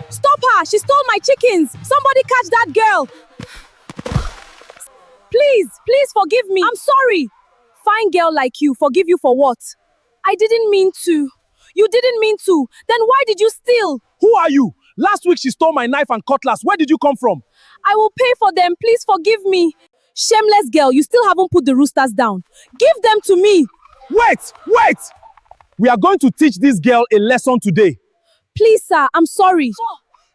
Stop her! She stole my chickens! Somebody catch that girl! Please forgive me. I'm sorry. Fine girl like you, forgive you for what? I didn't mean to. You didn't mean to. Then why did you steal? Who are you? Last week she stole my knife and cutlass. Where did you come from? I will pay for them. Please forgive me. Shameless girl, you still haven't put the roosters down. Give them to me. Wait! We are going to teach this girl a lesson today. Please, sir, I'm sorry.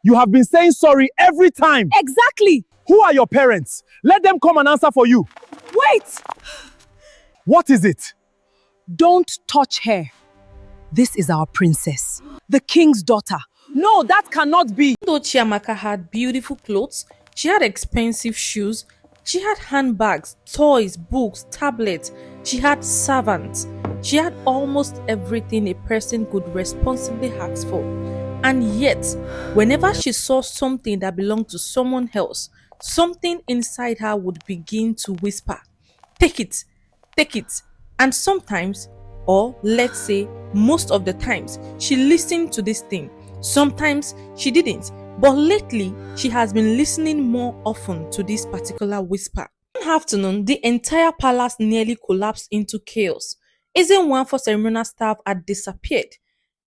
You have been saying sorry every time. Exactly. Who are your parents? Let them come and answer for you. Wait! What is it? Don't touch her. This is our princess, the king's daughter. No, that cannot be. Though Chiamaka had beautiful clothes, she had expensive shoes, she had handbags, toys, books, tablets, she had servants. She had almost everything a person could responsibly ask for. And yet, whenever she saw something that belonged to someone else, something inside her would begin to whisper, take it, take it. And sometimes, or let's say most of the times, she listened to this thing. Sometimes she didn't, but lately she has been listening more often to this particular whisper. One afternoon, the entire palace nearly collapsed into chaos. Ezenwafo ceremonial staff had disappeared.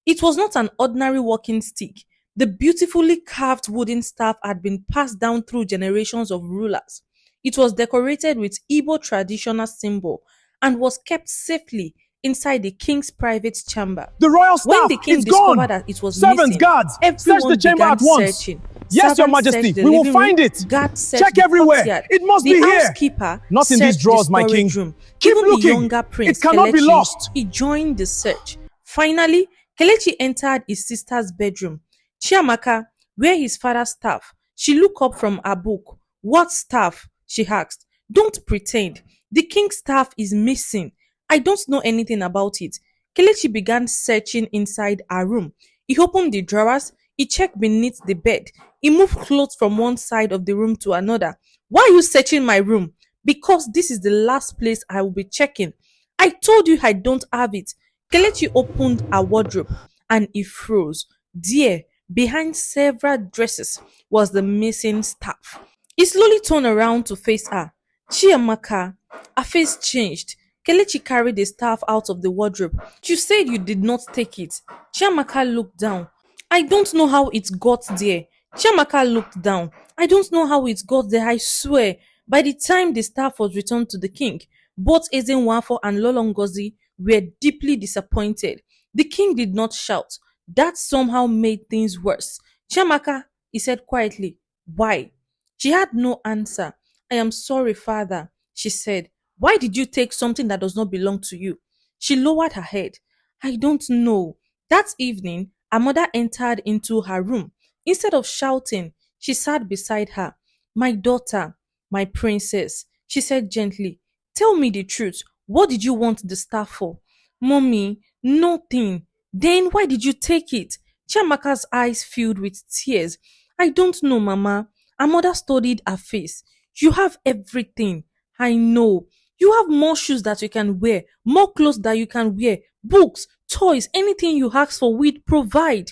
It was not an ordinary walking stick. The beautifully carved wooden staff had been passed down through generations of rulers. It was decorated with Igbo traditional symbol and was kept safely inside the king's private chamber. The royal staff When the king is discovered gone. that it was Servants, missing, guards, search the chamber began at once. searching. Yes, your Servants majesty, searched the we will living find room, it. guards searched Check the everywhere. courtyard. It must The be here. housekeeper Not in these searched drawers, the my king. storage room. Keep Even looking. the younger prince, It cannot be Kelechi, lost. he joined the search. Finally, Kelechi entered his sister's bedroom. Chiamaka, where his father's staff. She looked up from her book. What staff? She asked. Don't pretend. The king's staff is missing. I don't know anything about it. Kelechi began searching inside her room. He opened the drawers. He checked beneath the bed. He moved clothes from one side of the room to another. Why are you searching my room? Because this is the last place I will be checking. I told you I don't have it. Kelechi opened her wardrobe and he froze. There, behind several dresses, was the missing staff. He slowly turned around to face her. Chiamaka, her face changed. Kelechi carried the staff out of the wardrobe. You said you did not take it. Chiamaka looked down. I don't know how it got there. Chiamaka looked down. I don't know how it got there, I swear. By the time the staff was returned to the king, both Ezenwafo and Lolongozi were deeply disappointed. The king did not shout. That somehow made things worse. Chiamaka, he said quietly, why? She had no answer. I am sorry, father, she said. Why did you take something that does not belong to you? She lowered her head. I don't know. That evening, her mother entered into her room. Instead of shouting, she sat beside her. My daughter, my princess, she said gently, tell me the truth. What did you want the staff for? Mommy, nothing. Then why did you take it? Chiamaka's eyes filled with tears. I don't know, Mama. Her mother studied her face. You have everything. I know. You have more shoes that you can wear, more clothes that you can wear, books, toys, anything you ask for, we'd provide.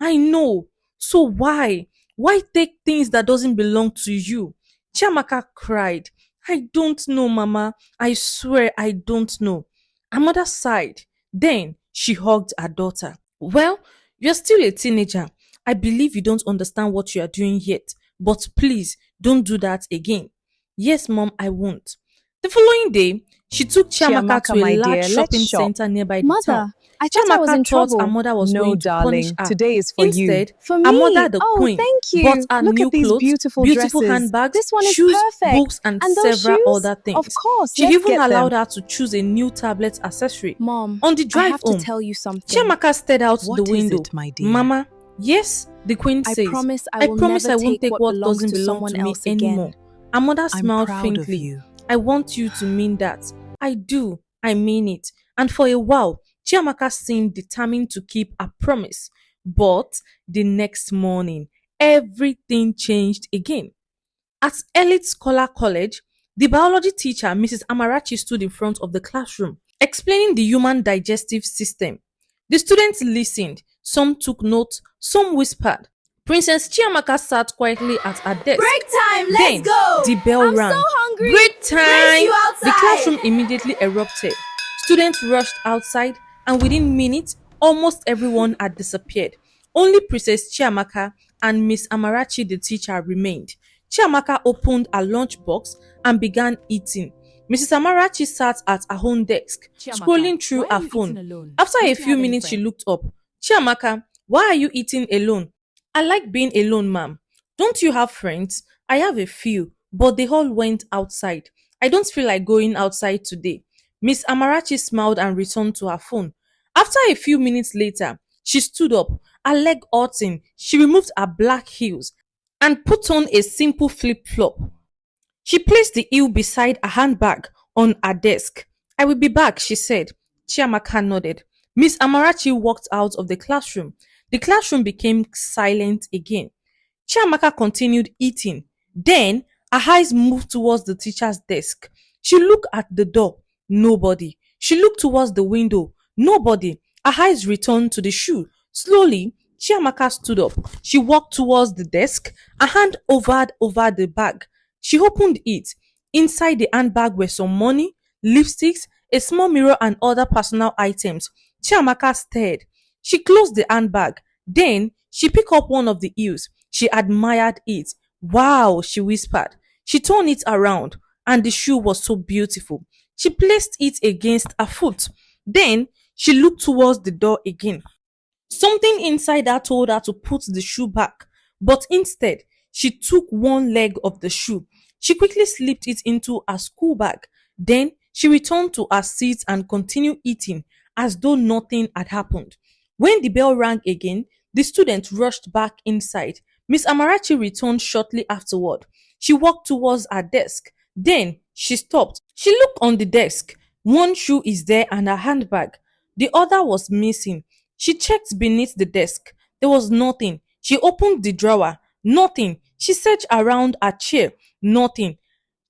I know. So why? Why take things that doesn't belong to you? Chiamaka cried. I don't know, Mama. I swear I don't know. Her mother sighed. Then she hugged her daughter. Well, you're still a teenager. I believe you don't understand what you are doing yet. But please, don't do that again. Yes, Mom, I won't. The following day, she took Chiamaka to a large shopping center nearby the town. I thought I was in trouble. Her mother was No, going to darling, punish her. today is for you. Instead, For her me? mother, the Oh, queen, thank you. bought her Look new at these clothes, beautiful beautiful dresses. handbags, This one is shoes, perfect. books, and those several shoes? other things. Of course, She let's even get allowed them. her to choose a new tablet accessory. Mom, On the I drive have home, to tell you something. Chiamaka stared out What the is window. it, my dear? Mama, yes, the queen I says. promise I will promise never I won't take take what what belongs doesn't to belong someone to me else again. anymore. Her mother I'm smiled proud of faintly. you. I want you to mean that. I do. I mean it. And for a while, Chiamaka seemed determined to keep her promise. But the next morning, everything changed again. At Elite Scholar College, the biology teacher, Mrs. Amarachi, stood in front of the classroom, explaining the human digestive system. The students listened. Some took notes, some whispered. Princess Chiamaka sat quietly at her desk. Break time, let's Then go! the bell I'm so rang. hungry! Break Race time! you The outside! classroom immediately erupted. Students rushed outside, and within minutes, almost everyone had disappeared. Only Princess Chiamaka and Miss Amarachi, the teacher, remained. Chiamaka opened her lunchbox and began eating. Mrs. Amarachi sat at her own desk, Chiamaka, scrolling through why are her you eating phone. alone? After a Don't you few have any minutes, she friends? looked up. Chiamaka, why are you eating alone? I like being alone, ma'am. Don't you have friends? I have a few, but they all went outside. I don't feel like going outside today. Miss Amarachi smiled and returned to her phone. After a few minutes later, she stood up, her leg hurting. She removed her black heels and put on a simple flip flop. She placed the heel beside a handbag on her desk. I will be back, she said. Chiamaka nodded. Miss Amarachi walked out of the classroom. The classroom became silent again. Chiamaka continued eating. Then her eyes moved towards the teacher's desk. She looked at the door. Nobody. She looked towards the window. Nobody. Her eyes returned to the shoe. Slowly, Chiamaka stood up. She walked towards the desk, a hand hovered over the bag. She opened it. Inside the handbag were some money, lipsticks, a small mirror, and other personal items. Chiamaka stared. She closed the handbag. Then she picked up one of the heels. She admired it. Wow, she whispered. She turned it around, and the shoe was so beautiful. She placed it against her foot. Then she looked towards the door again. Something inside her told her to put the shoe back, but instead, she took one leg of the shoe. She quickly slipped it into her school bag. Then she returned to her seat and continued eating as though nothing had happened. When the bell rang again, the student rushed back inside. Miss Amarachi returned shortly afterward. She walked towards her desk. Then she stopped. She looked on the desk. One shoe is there and her handbag. The other was missing. She checked beneath the desk. There was nothing. She opened the drawer. Nothing. She searched around her chair. Nothing.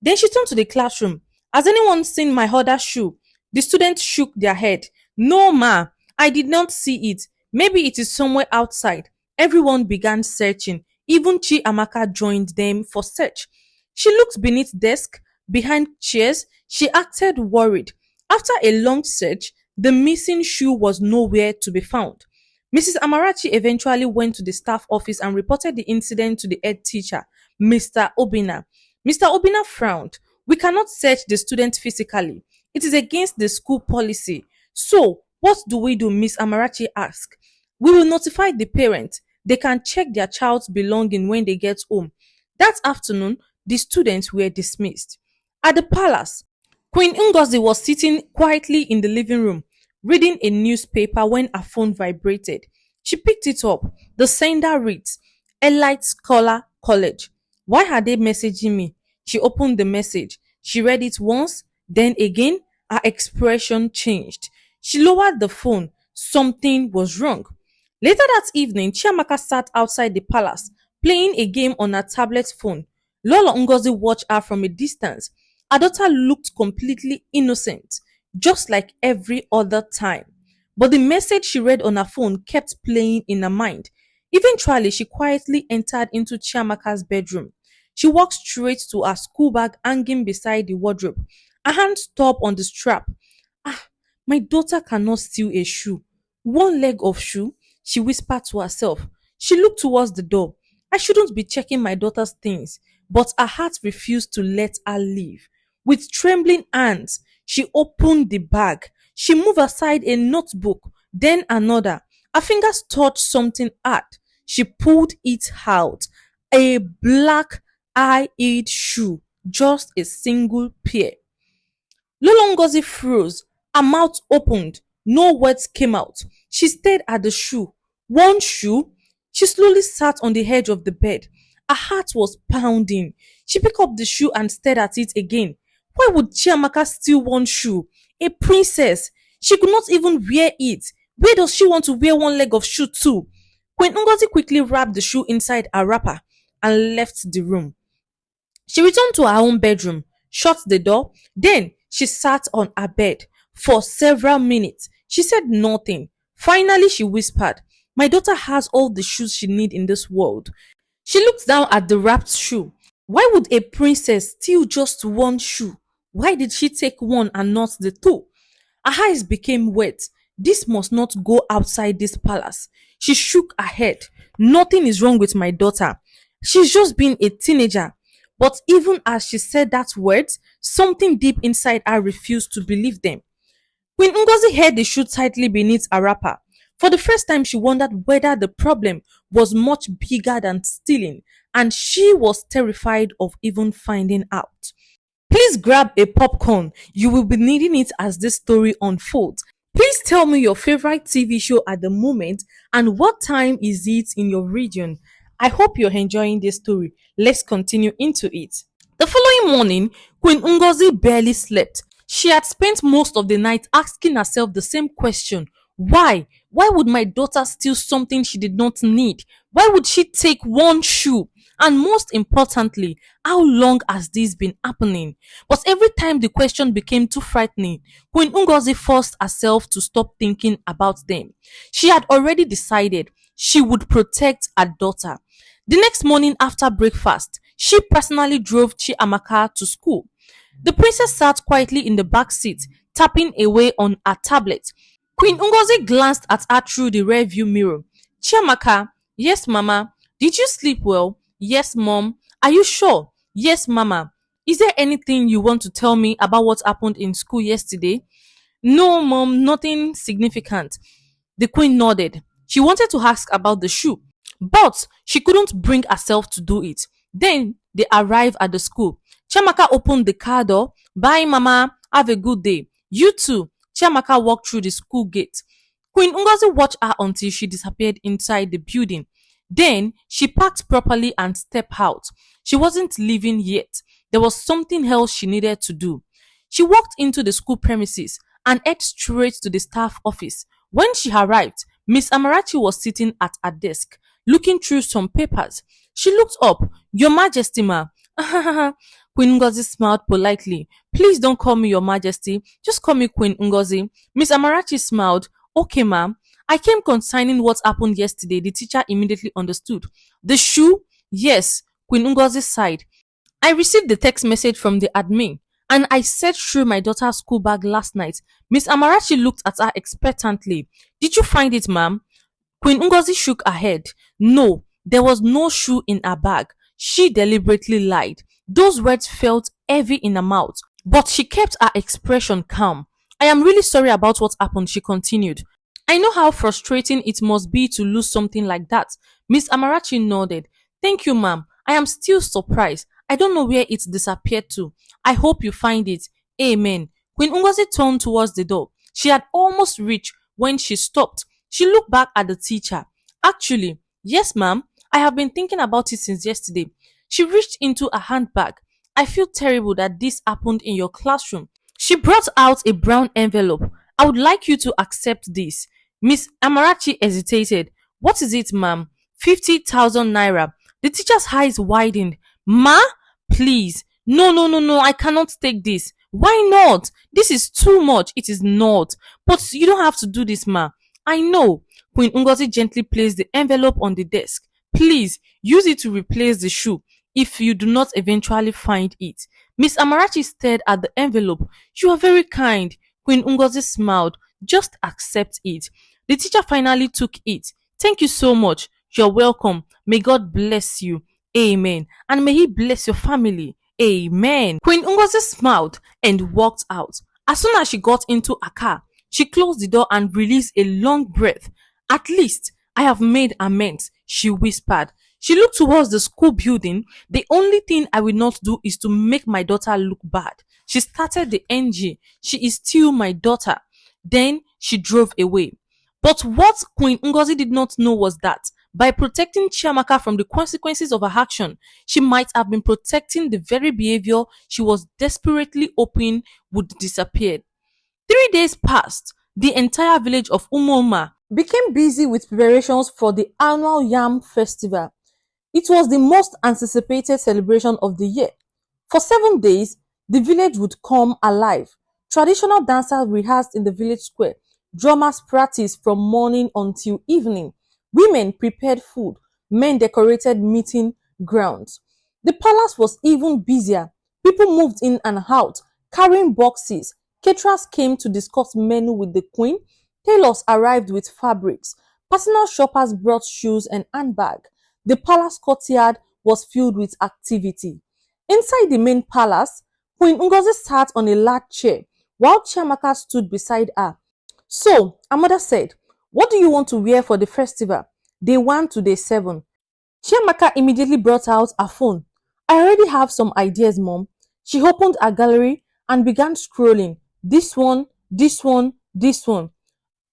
Then she turned to the classroom. Has anyone seen my other shoe? The students shook their head. No, ma. I did not see it. Maybe it is somewhere outside. Everyone began searching. Even Chiamaka joined them for search. She looked beneath desk, behind chairs. She acted worried. After a long search, the missing shoe was nowhere to be found. Mrs. Amarachi eventually went to the staff office and reported the incident to the head teacher, Mr. Obina. Mr. Obina frowned. We cannot search the student physically. It is against the school policy. So, what do we do? Miss Amarachi asked. We will notify the parent. They can check their child's belonging when they get home. That afternoon, the students were dismissed. At the palace, Queen Ngozi was sitting quietly in the living room, reading a newspaper when her phone vibrated. She picked it up. The sender reads, Elite Scholar College. Why are they messaging me? She opened the message. She read it once, then again, her expression changed. She lowered the phone. Something was wrong. Later that evening, Chiamaka sat outside the palace, playing a game on her tablet phone. Lola Ngozi watched her from a distance. Her daughter looked completely innocent, just like every other time. But the message she read on her phone kept playing in her mind. Eventually, she quietly entered into Chiamaka's bedroom. She walked straight to her school bag hanging beside the wardrobe. Her hand stopped on the strap. Ah, my daughter cannot steal a shoe. One leg of shoe, she whispered to herself. She looked towards the door. I shouldn't be checking my daughter's things, but her heart refused to let her leave. With trembling hands, she opened the bag. She moved aside a notebook, then another. Her fingers touched something hard. She pulled it out. A black high-heeled shoe, just a single pair. Lolongozi froze. Her mouth opened. No words came out. She stared at the shoe. One shoe? She slowly sat on the edge of the bed. Her heart was pounding. She picked up the shoe and stared at it again. Why would Chiamaka steal one shoe? A princess. She could not even wear it. Where does she want to wear one leg of shoe too? Queen Ngozi quickly wrapped the shoe inside her wrapper and left the room. She returned to her own bedroom, shut the door, then she sat on her bed. For several minutes, she said nothing. Finally, she whispered, My daughter has all the shoes she needs in this world. She looked down at the wrapped shoe. Why would a princess steal just one shoe? Why did she take one and not the two? Her eyes became wet. This must not go outside this palace. She shook her head. Nothing is wrong with my daughter. She's just been a teenager. But even as she said that words, something deep inside her refused to believe them. Queen Ngozi held the shoe tightly beneath her wrapper. For the first time, she wondered whether the problem was much bigger than stealing, and she was terrified of even finding out. Please grab a popcorn. You will be needing it as this story unfolds. Please tell me your favorite TV show at the moment and what time is it in your region. I hope you're enjoying this story. Let's continue into it. The following morning, Queen Ngozi barely slept. She had spent most of the night asking herself the same question. Why? Why would my daughter steal something she did not need? Why would she take one shoe? And most importantly, how long has this been happening? But every time the question became too frightening, Queen Ngozi forced herself to stop thinking about them. She had already decided she would protect her daughter. The next morning after breakfast, she personally drove Chiamaka to school. The princess sat quietly in the back seat, tapping away on her tablet. Queen Ngozi glanced at her through the rearview mirror. Chiamaka, yes, mama. Did you sleep well? Yes, mom. Are you sure? Yes, mama. Is there anything you want to tell me about what happened in school yesterday? No, mom, nothing significant. The queen nodded. She wanted to ask about the shoe, but she couldn't bring herself to do it. Then they arrived at the school. Chiamaka opened the car door. Bye, mama. Have a good day. You too. Chiamaka walked through the school gate. Queen Ngozi watched her until she disappeared inside the building. Then she parked properly and stepped out. She wasn't leaving yet. There was something else she needed to do. She walked into the school premises and headed straight to the staff office. When she arrived, Miss Amarachi was sitting at her desk, looking through some papers. She looked up. Your Majesty, ma. Queen Ngozi smiled politely. Please don't call me Your Majesty. Just call me Queen Ngozi. Miss Amarachi smiled. Okay, ma'am. I came concerning what happened yesterday. The teacher immediately understood. The shoe? Yes. Queen Ngozi sighed. I received the text message from the admin and I searched through my daughter's school bag last night. Miss Amarachi looked at her expectantly. Did you find it, ma'am? Queen Ngozi shook her head. No, there was no shoe in her bag. She deliberately lied. Those words felt heavy in her mouth, but she kept her expression calm. I am really sorry about what happened, she continued. I know how frustrating it must be to lose something like that. Miss Amarachi nodded. Thank you, ma'am. I am still surprised. I don't know where it disappeared to. I hope you find it. Amen. Queen Ngozi turned towards the door. She had almost reached when she stopped. She looked back at the teacher. Actually, yes, ma'am. I have been thinking about it since yesterday. She reached into her handbag. I feel terrible that this happened in your classroom. She brought out a brown envelope. I would like you to accept this. Miss Amarachi hesitated. What is it, ma'am? 50,000 naira. The teacher's eyes widened. Ma? Please. No, no, no, no. I cannot take this. Why not? This is too much. It is not. But you don't have to do this, ma. I know. Queen Ngozi gently placed the envelope on the desk. Please, use it to replace the shoe if you do not eventually find it. Miss Amarachi stared at the envelope. You are very kind. Queen Ngozi smiled. Just accept it. The teacher finally took it. Thank you so much. You're welcome. May God bless you. Amen. And may He bless your family. Amen. Queen Ngozi smiled and walked out. As soon as she got into a car, she closed the door and released a long breath. At least I have made amends, she whispered. She looked towards the school building. The only thing I will not do is to make my daughter look bad. She started the engine. She is still my daughter. Then she drove away. But what Queen Ngozi did not know was that by protecting Chiamaka from the consequences of her action, she might have been protecting the very behavior she was desperately hoping would disappear. 3 days passed. The entire village of Umoma became busy with preparations for the annual Yam Festival. It was the most anticipated celebration of the year. For 7 days, the village would come alive. Traditional dancers rehearsed in the village square. Drummers practiced from morning until evening. Women prepared food, men decorated meeting grounds. The palace was even busier. People moved in and out, carrying boxes. Caterers came to discuss menu with the queen. Tailors arrived with fabrics. Personal shoppers brought shoes and handbag. The palace courtyard was filled with activity. Inside the main palace, Queen Ngozi sat on a large chair while Chiamaka stood beside her. So, her mother said, "What do you want to wear for the festival? Day 1 to day 7. Chiamaka immediately brought out her phone. "I already have some ideas, mom." She opened her gallery and began scrolling. This one, this one, this one.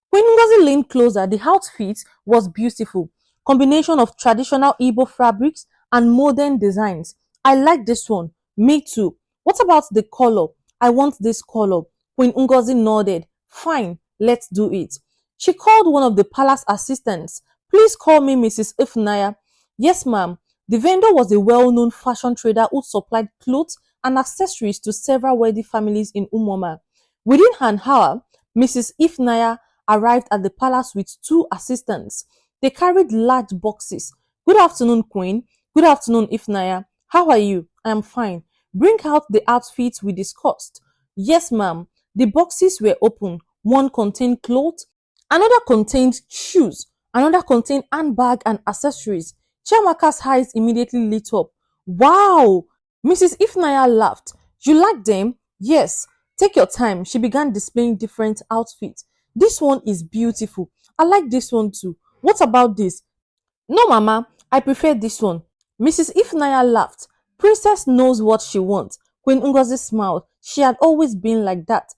When Ngozi leaned closer, the outfit was beautiful. Combination of traditional Igbo fabrics and modern designs. "I like this one." "Me too." "What about the color?" "I want this color." Queen Ngozi nodded. "Fine, let's do it." She called one of the palace assistants. "Please call me Mrs. Ifnaya." "Yes, ma'am." The vendor was a well-known fashion trader who supplied clothes and accessories to several wealthy families in Umoma. Within an hour, Mrs. Ifnaya arrived at the palace with two assistants. They carried large boxes. "Good afternoon, Queen." "Good afternoon, Ifnaya." "How are you?" "I am fine." "Bring out the outfits we discussed." "Yes, ma'am." The boxes were open. One contained clothes, another contained shoes, another contained handbag and accessories. Chiamaka's eyes immediately lit up. "Wow!" Mrs. Ifnaya laughed. "You like them?" "Yes." "Take your time." She began displaying different outfits. "This one is beautiful. I like this one too. What about this?" "No, mama, I prefer this one." Mrs. Ifnaya laughed. "Princess knows what she wants." Queen Ngozi smiled. She had always been like that.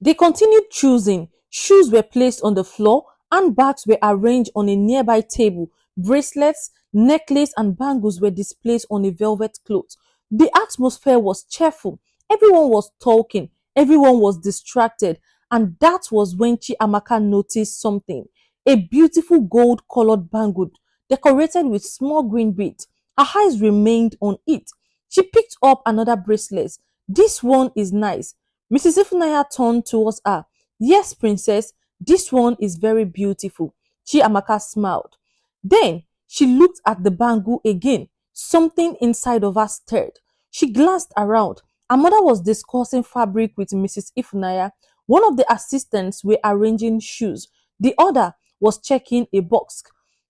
They continued choosing. Shoes were placed on the floor, handbags were arranged on a nearby table, bracelets, necklace, and bangles were displayed on a velvet cloth. The atmosphere was cheerful. Everyone was talking, everyone was distracted, and that was when Chiamaka noticed something. A beautiful gold colored bangle decorated with small green beads. Her eyes remained on it. She picked up another bracelet. "This one is nice." Mrs. Ifunanya turned towards her. "Yes, princess, this one is very beautiful." Chiamaka smiled. Then she looked at the bangle again. Something inside of her stirred. She glanced around. Her mother was discussing fabric with Mrs. Ifunanya. One of the assistants were arranging shoes. The other was checking a box.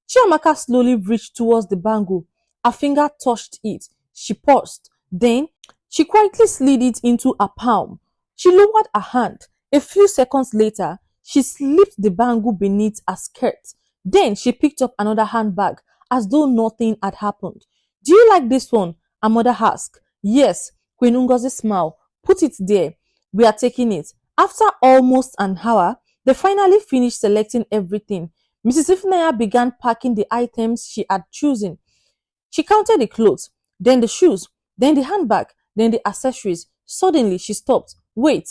Chiamaka slowly reached towards the bangle. Her finger touched it. She paused. Then she quietly slid it into her palm. She lowered her hand. A few seconds later, she slipped the bangle beneath her skirt. Then she picked up another handbag as though nothing had happened. "Do you like this one?" her mother asked. "Yes." Queen Ngozi smiled. "Put it there. We are taking it." After almost an hour, they finally finished selecting everything. Mrs. Ifunanya began packing the items she had chosen. She counted the clothes, then the shoes, then the handbag, then the accessories. Suddenly, she stopped. "Wait."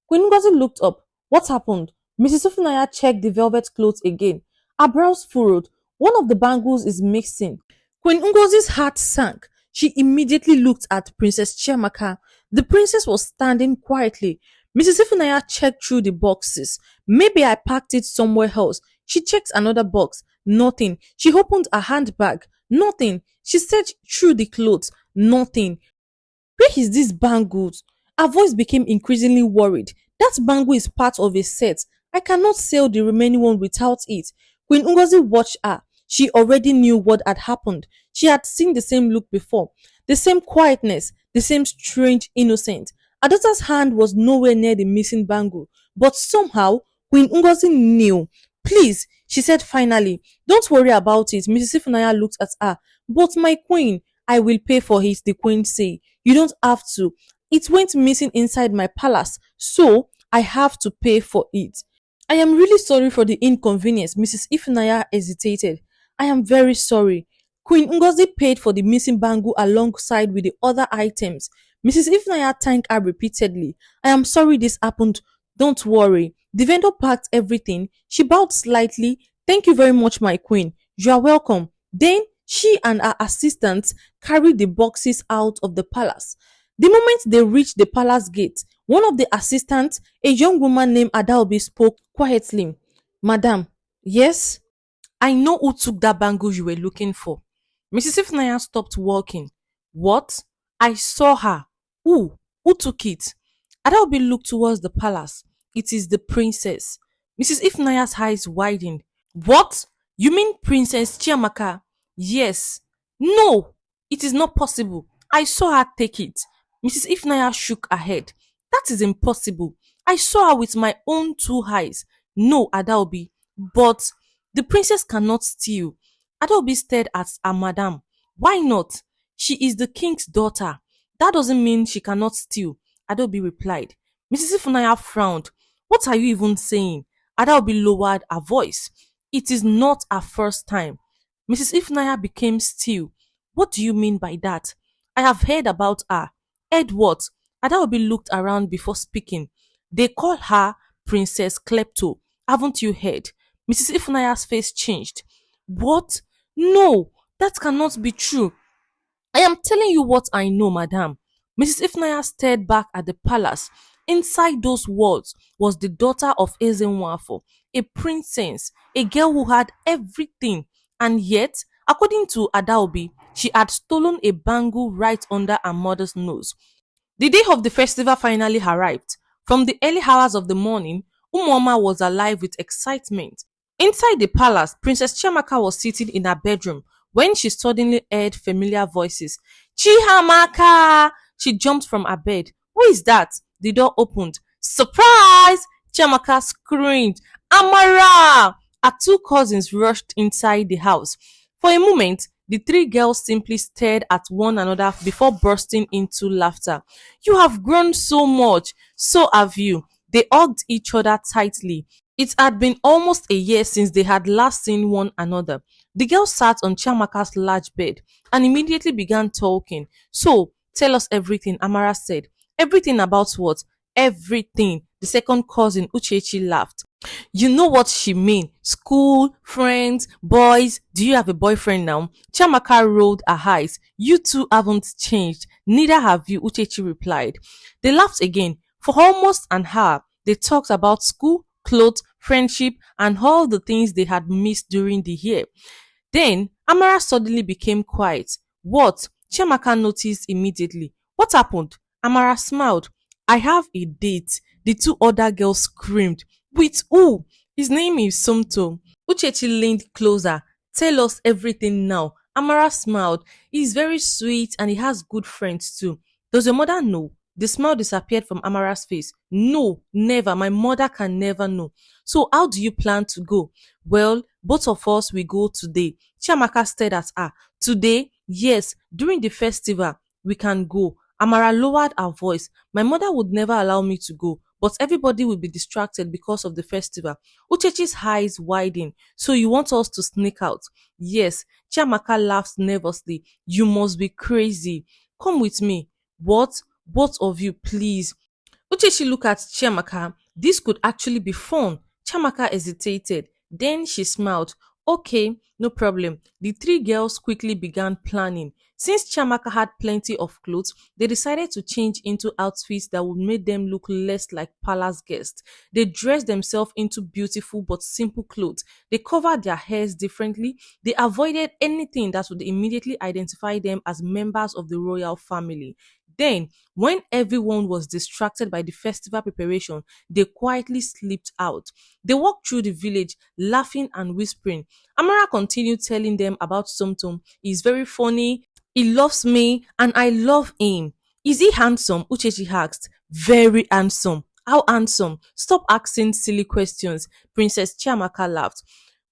Queen Ngozi looked up. "What happened?" Mrs. Ifunanya checked the velvet clothes again. Her brows furrowed. "One of the bangles is missing." Queen Ngozi's heart sank. She immediately looked at Princess Chiamaka. The princess was standing quietly. Mrs. Ifunanya checked through the boxes. "Maybe I packed it somewhere else." She checked another box. Nothing. She opened her handbag. Nothing. She searched through the clothes. Nothing. "Where is this bangle?" Her voice became increasingly worried. "That bangle is part of a set. I cannot sell the remaining one without it." Queen Ngozi watched her. She already knew what had happened. She had seen the same look before. The same quietness, the same strange innocence. Her daughter's hand was nowhere near the missing bangle. But somehow, Queen Ngozi knew. "Please," she said finally, "don't worry about it." Mrs. Ifunanya looked at her. "But my queen." "I will pay for it," the queen said. "You don't have to. It went missing inside my palace, so I have to pay for it." "I am really sorry for the inconvenience." Mrs. Ifunanya hesitated. "I am very sorry." Queen Ngozi paid for the missing bangle alongside with the other items. Mrs. Ifunanya thanked her repeatedly. "I am sorry this happened. Don't worry." The vendor packed everything. She bowed slightly. "Thank you very much, my queen." "You are welcome." Then she and her assistants carried the boxes out of the palace. The moment they reached the palace gate, one of the assistants, a young woman named Adaobi, spoke quietly. "Madam." "Yes." I know who took that bangle you were looking for. Mrs. Ifnaya stopped walking. What? I saw her. Who? Who took it? Adaobi looked towards the palace. It is the princess. Mrs. Ifnaya's eyes widened. What? You mean Princess Chiamaka? Yes. No, it is not possible. I saw her take it. Mrs. Ifnaya shook her head. That is impossible. I saw her with my own two eyes. No, Adaobi. But the princess cannot steal. Adaobi stared at her madam. Why not? She is the king's daughter. That doesn't mean she cannot steal, Adaobi replied. Mrs. Ifunanya frowned. What are you even saying? Adaobi lowered her voice. It is not her first time. Mrs. Ifunanya became still. What do you mean by that? I have heard about her. Heard what? Adaobi looked around before speaking. They call her Princess Klepto. Haven't you heard? Mrs. Ifunaya's face changed. What? No, that cannot be true. I am telling you what I know, madam. Mrs. Ifnaya stared back at the palace. Inside those walls was the daughter of Ezenwafo, a princess, a girl who had everything. And yet, according to Adaobi, she had stolen a bangle right under her mother's nose. The day of the festival finally arrived. From the early hours of the morning, Umuoma was alive with excitement. Inside the palace, Princess Chiamaka was sitting in her bedroom when she suddenly heard familiar voices. Chiamaka! She jumped from her bed. Who is that? The door opened. Surprise! Chiamaka screamed. Amara! Her two cousins rushed inside the house. For a moment, the three girls simply stared at one another before bursting into laughter. You have grown so much. So have you. They hugged each other tightly. It had been almost a year since they had last seen one another. The girl sat on Chiamaka's large bed and immediately began talking. So, tell us everything, Amara said. Everything about what? Everything. The second cousin, Uchechi, laughed. You know what she mean. School, friends, boys. Do you have a boyfriend now? Chiamaka rolled her eyes. You two haven't changed. Neither have you, Uchechi replied. They laughed again. For almost an hour, they talked about school, clothes, friendship, and all the things they had missed during the year. Then, Amara suddenly became quiet. What? Chiamaka noticed immediately. What happened? Amara smiled. I have a date. The two other girls screamed. With who? His name is Somto. Uchechi leaned closer. Tell us everything now. Amara smiled. He's very sweet and he has good friends too. Does your mother know? The smile disappeared from Amara's face. No, never. My mother can never know. So how do you plan to go? Well, both of us will go today. Chiamaka stared at her. Today? Yes, during the festival, we can go. Amara lowered her voice. My mother would never allow me to go, but everybody will be distracted because of the festival. Uchechi's eyes widened. So you want us to sneak out? Yes. Chiamaka laughed nervously. You must be crazy. Come with me. What? Both of you, please. Uchechi looked at Chiamaka. This could actually be fun. Chiamaka hesitated. Then she smiled. Okay, no problem. The three girls quickly began planning. Since Chiamaka had plenty of clothes, they decided to change into outfits that would make them look less like palace guests. They dressed themselves into beautiful but simple clothes. They covered their hairs differently. They avoided anything that would immediately identify them as members of the royal family. Then, when everyone was distracted by the festival preparation, they quietly slipped out. They walked through the village, laughing and whispering. Amara continued telling them about Somtom. He's very funny, he loves me, and I love him. Is he handsome? Uchechi asked. Very handsome. How handsome? Stop asking silly questions. Princess Chiamaka laughed.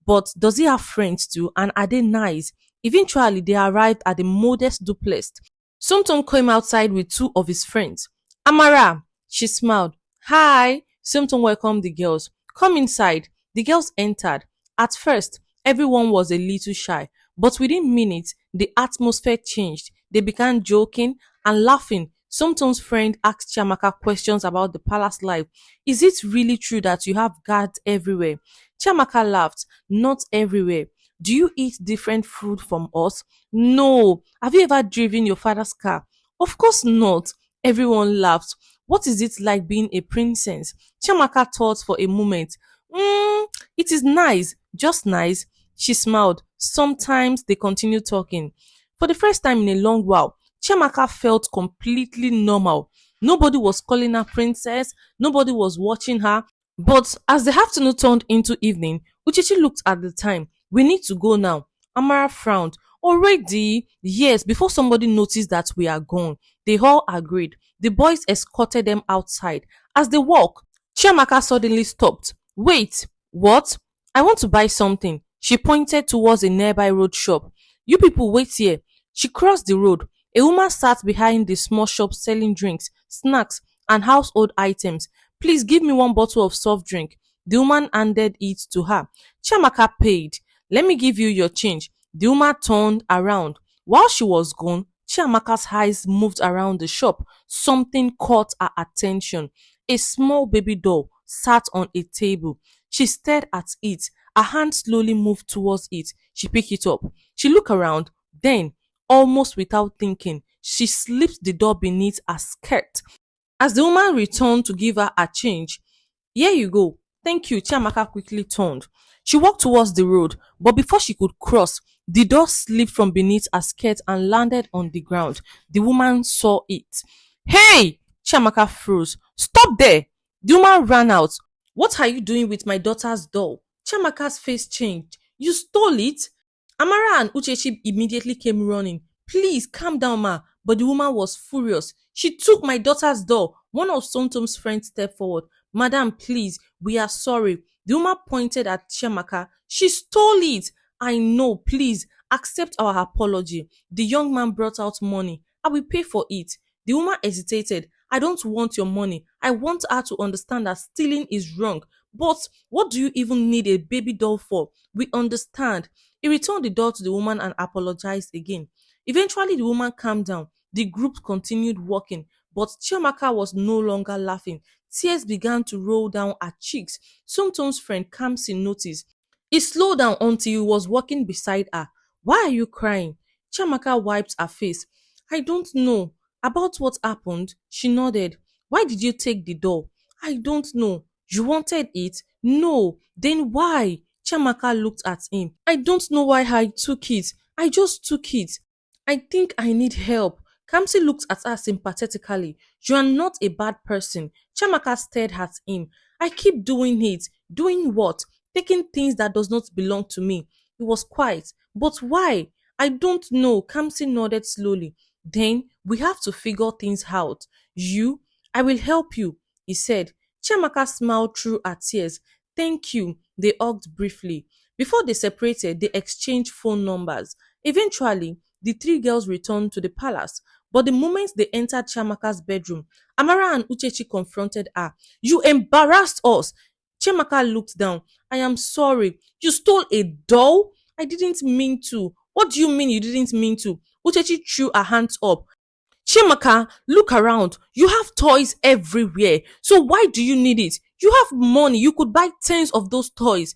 But does he have friends too? And are they nice? Eventually, they arrived at the modest duplex. Somtom came outside with two of his friends. Amara, she smiled. Hi. Somtom welcomed the girls. Come inside. The girls entered. At first, everyone was a little shy, but within minutes, the atmosphere changed. They began joking and laughing. Somtom's friend asked Chiamaka questions about the palace life. Is it really true that you have guards everywhere? Chiamaka laughed. Not everywhere. Do you eat different food from us? No. Have you ever driven your father's car? Of course not. Everyone laughed. What is it like being a princess? Chiamaka thought for a moment. It is nice. Just nice. She smiled. Sometimes they continued talking. For the first time in a long while, Chiamaka felt completely normal. Nobody was calling her princess, nobody was watching her. But as the afternoon turned into evening, Uchichi looked at the time. We need to go now. Amara frowned. Already? Yes, before somebody noticed that we are gone. They all agreed. The boys escorted them outside. As they walked, Chiamaka suddenly stopped. Wait, what? I want to buy something. She pointed towards a nearby road shop. You people wait here. She crossed the road. A woman sat behind the small shop selling drinks, snacks, and household items. Please give me one bottle of soft drink. The woman handed it to her. Chiamaka paid. Let me give you your change. The woman turned around. While she was gone, Chiamaka's eyes moved around the shop. Something caught her attention. A small baby doll sat on a table. She stared at it. Her hand slowly moved towards it. She picked it up. She looked around. Then, almost without thinking, she slipped the doll beneath her skirt. As the woman returned to give her a change, here you go. Thank you. Chiamaka quickly turned. She walked towards the road, but before she could cross, the door slipped from beneath her skirt and landed on the ground. The woman saw it. Hey! Chiamaka froze. Stop there! The woman ran out. What are you doing with my daughter's doll? Chiamaka's face changed. You stole it? Amara and Uchechi immediately came running. Please calm down, ma. But the woman was furious. She took my daughter's doll. One of Somtom's friends stepped forward. Madam, please, we are sorry. The woman pointed at Chiamaka. She stole it. I know, please, accept our apology. The young man brought out money. I will pay for it. The woman hesitated. I don't want your money. I want her to understand that stealing is wrong. But what do you even need a baby doll for? We understand. He returned the doll to the woman and apologized again. Eventually, the woman calmed down. The group continued walking, but Chiamaka was no longer laughing. Tears began to roll down her cheeks. Sometimes friend Kamsi noticed. He slowed down until he was walking beside her. Why are you crying? Chiamaka wiped her face. I don't know. About what happened? She nodded. Why did you take the doll? I don't know. You wanted it? No. Then why? Chiamaka looked at him. I don't know why I took it. I just took it. I think I need help. Kamsi looked at her sympathetically. You are not a bad person. Chiamaka stared at him. I keep doing it. Doing what? Taking things that does not belong to me. He was quiet. But why? I don't know. Kamsi nodded slowly. Then we have to figure things out. I will help you, he said. Chiamaka smiled through her tears. Thank you. They hugged briefly. Before they separated, they exchanged phone numbers. Eventually, the three girls returned to the palace. But the moment they entered Chiamaka's bedroom, Amara and Uchechi confronted her. You embarrassed us. Chiamaka looked down. I am sorry. You stole a doll? I didn't mean to. What do you mean you didn't mean to? Uchechi threw her hands up. Chiamaka, look around. You have toys everywhere. So why do you need it? You have money. You could buy tens of those toys.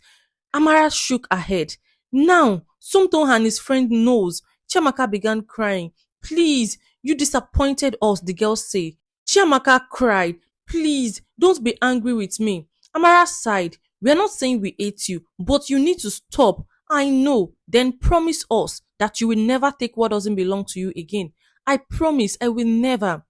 Amara shook her head. Now, Sumton and his friend knows. Chiamaka began crying. Please, you disappointed us, the girls say. Chiamaka cried. Please, don't be angry with me. Amara sighed. We are not saying we hate you, but you need to stop. I know. Then promise us that you will never take what doesn't belong to you again. I promise I will never.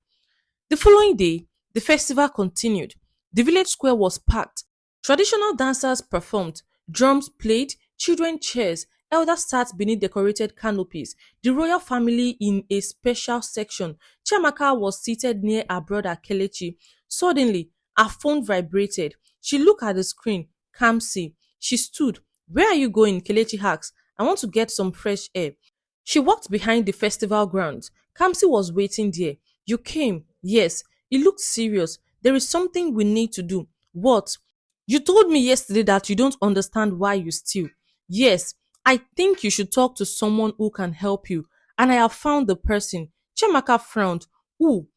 The following day, the festival continued. The village square was packed. Traditional dancers performed, drums played, children cheers, elders sat beneath decorated canopies, the royal family in a special section. Chiamaka was seated near her brother Kelechi. Suddenly, her phone vibrated. She looked at the screen. Kamsi. She stood. Where are you going? Kelechi asked. I want to get some fresh air. She walked behind the festival grounds. Kamsi was waiting there. You came? Yes. He looked serious. There is something we need to do. What? You told me yesterday that you don't understand why you steal. Yes. I think you should talk to someone who can help you. And I have found the person. Chiamaka frowned. Who?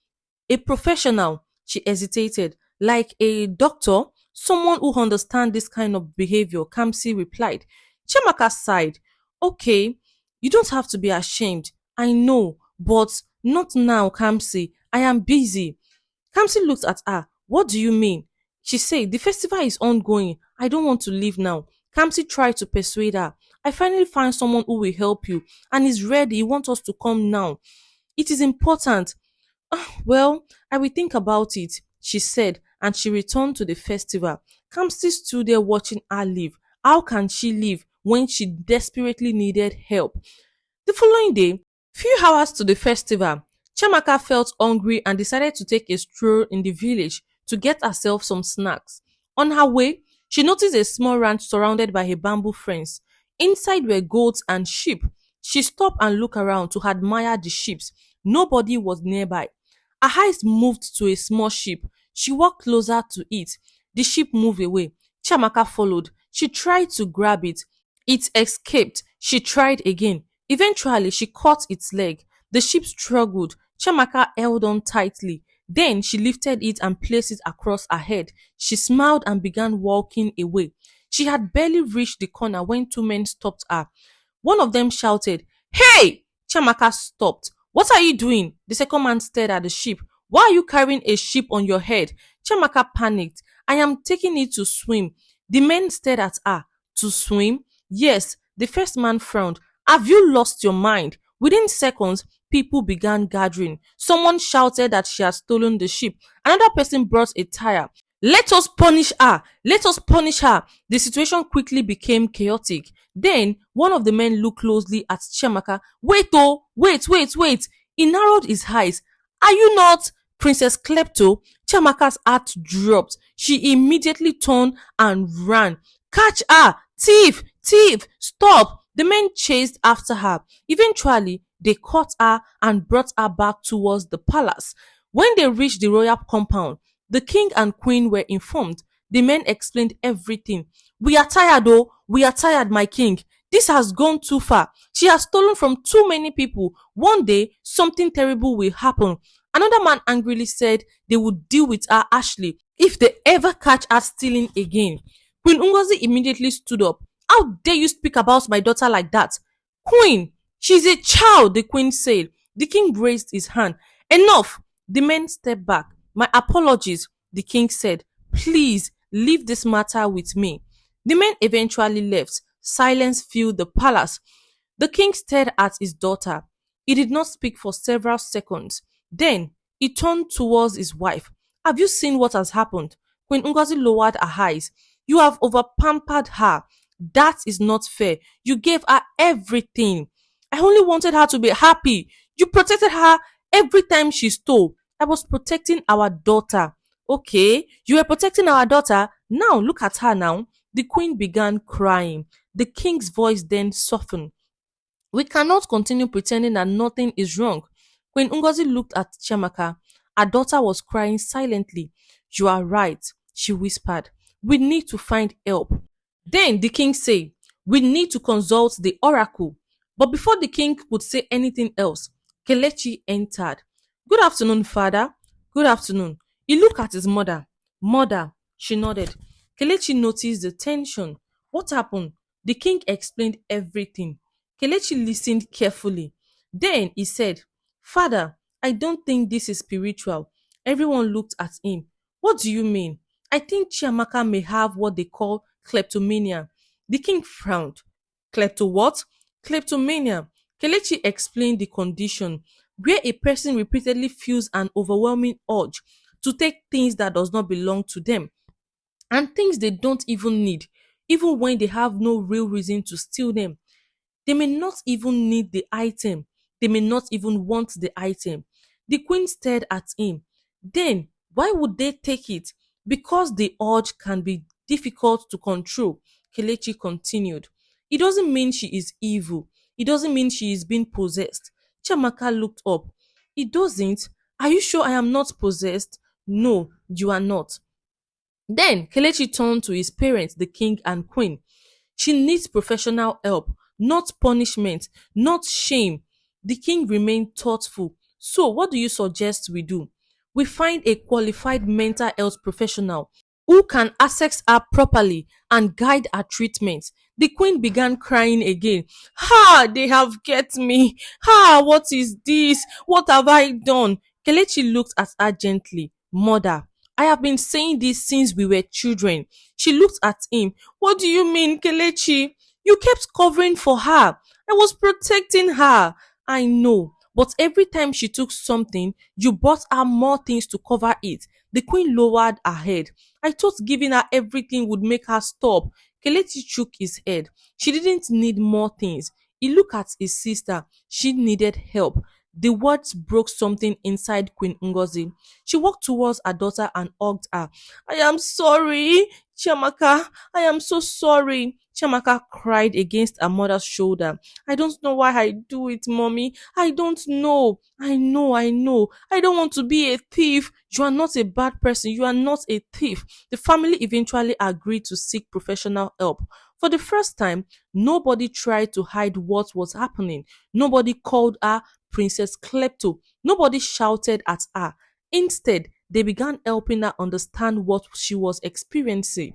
A professional. She hesitated. Like a doctor? Someone who understands this kind of behavior, Kamsi replied. Chiamaka sighed. Okay, you don't have to be ashamed. I know, but not now, Kamsi. I am busy. Kamsi looked at her. What do you mean? She said, the festival is ongoing. I don't want to leave now. Kamsi tried to persuade her. I finally found someone who will help you and is ready. He wants us to come now. It is important. Well, I will think about it, she said, and she returned to the festival. Kamsi stood there watching her leave. How can she leave when she desperately needed help? The following day, few hours to the festival, Chiamaka felt hungry and decided to take a stroll in the village to get herself some snacks. On her way, she noticed a small ranch surrounded by a bamboo fence. Inside were goats and sheep. She stopped and looked around to admire the sheep. Nobody was nearby. Her eyes moved to a small sheep. She walked closer to it. The sheep moved away. Chiamaka followed. She tried to grab it. It escaped. She tried again. Eventually, she caught its leg. The sheep struggled. Chiamaka held on tightly. Then she lifted it and placed it across her head. She smiled and began walking away. She had barely reached the corner when two men stopped her. One of them shouted, "Hey!" Chiamaka stopped. "What are you doing?" The second man stared at the sheep. "Why are you carrying a sheep on your head?" Chiamaka panicked. "I am taking it to swim." The men stared at her. "To swim?" "Yes." The first man frowned. "Have you lost your mind?" Within seconds, people began gathering. Someone shouted that she had stolen the sheep. Another person brought a tire. "Let us punish her! Let us punish her!" The situation quickly became chaotic. Then one of the men looked closely at Chiamaka. "Wait, oh, wait, wait, wait!" He narrowed his eyes. "Are you not Princess Klepto?" Chiamaka's heart dropped. She immediately turned and ran. "Catch her! Thief! Thief! Stop!" The men chased after her. Eventually, they caught her and brought her back towards the palace. When they reached the royal compound, the king and queen were informed. The men explained everything. "We are tired, oh, we are tired, my king. This has gone too far. She has stolen from too many people. One day, something terrible will happen." Another man angrily said they would deal with her harshly if they ever catch her stealing again. Queen Ngozi immediately stood up. "How dare you speak about my daughter like that?" "Queen, she's a child," the queen said. The king raised his hand. "Enough!" The men stepped back. "My apologies," the king said. "Please leave this matter with me." The men eventually left. Silence filled the palace. The king stared at his daughter. He did not speak for several seconds. Then he turned towards his wife. "Have you seen what has happened?" Queen Ngozi lowered her eyes. "You have overpampered her. That is not fair. You gave her everything. I only wanted her to be happy. You protected her every time she stole. I was protecting our daughter." "Okay, you were protecting our daughter. Now look at her now." The queen began crying. The king's voice then softened. "We cannot continue pretending that nothing is wrong." Queen Ngozi looked at Chiamaka. Her daughter was crying silently. "You are right," she whispered. "We need to find help." Then the king said, "We need to consult the oracle." But before the king could say anything else, Kelechi entered. "Good afternoon, father." "Good afternoon." He looked at his mother. "Mother," she nodded. Kelechi noticed the tension. "What happened?" The king explained everything. Kelechi listened carefully. Then he said, "Father, I don't think this is spiritual." Everyone looked at him. "What do you mean?" "I think Chiamaka may have what they call kleptomania." The king frowned. "Klepto what?" "Kleptomania." Kelechi explained the condition, where a person repeatedly feels an overwhelming urge to take things that does not belong to them and things they don't even need, even when they have no real reason to steal them. They may not even need the item. They may not even want the item. The queen stared at him. "Then why would they take it?" "Because the urge can be difficult to control," Kelechi continued. "It doesn't mean she is evil. It doesn't mean she is being possessed." Chamaka looked up. "It doesn't? Are you sure I am not possessed?" "No, you are not." Then Kelechi turned to his parents, the king and queen. "She needs professional help, not punishment, not shame." The king remained thoughtful. "So, what do you suggest we do?" "We find a qualified mental health professional who can assess her properly and guide her treatment." The queen began crying again. "Ah, they have get me. Ah, what is this? What have I done?" Kelechi looked at her gently. "Mother, I have been saying this since we were children. She looked at him. What do you mean, Kelechi? You kept covering for her. I was protecting her. I know. But every time she took something, you bought her more things to cover it. The queen lowered her head. I thought giving her everything would make her stop. Kelechi shook his head. She didn't need more things. He looked at his sister. She needed help. The words broke something inside Queen Ngozi. She walked towards her daughter and hugged her. I am sorry, Chiamaka. I am so sorry. Chiamaka cried against her mother's shoulder. I don't know why I do it, mommy. I don't know. I know. I don't want to be a thief. You are not a bad person. You are not a thief. The family eventually agreed to seek professional help. For the first time, nobody tried to hide what was happening. Nobody called her Princess Klepto. Nobody shouted at her. Instead, they began helping her understand what she was experiencing.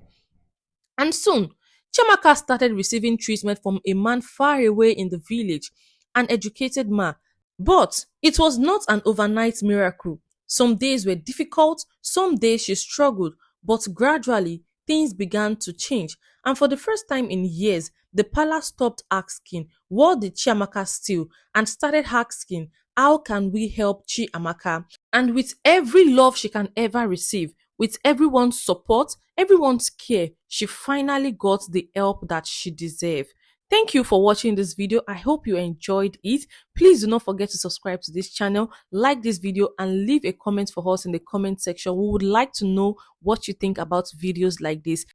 And soon, Chiamaka started receiving treatment from a man far away in the village, an educated man. But it was not an overnight miracle. Some days were difficult, some days she struggled, but gradually things began to change. And for the first time in years, the palace stopped asking, what did Chiamaka steal? And started asking, how can we help Chiamaka? And with every love she can ever receive, with everyone's support, everyone's care, she finally got the help that she deserved. Thank you for watching this video. I hope you enjoyed it. Please do not forget to subscribe to this channel, like this video, and leave a comment for us in the comment section. We would like to know what you think about videos like this.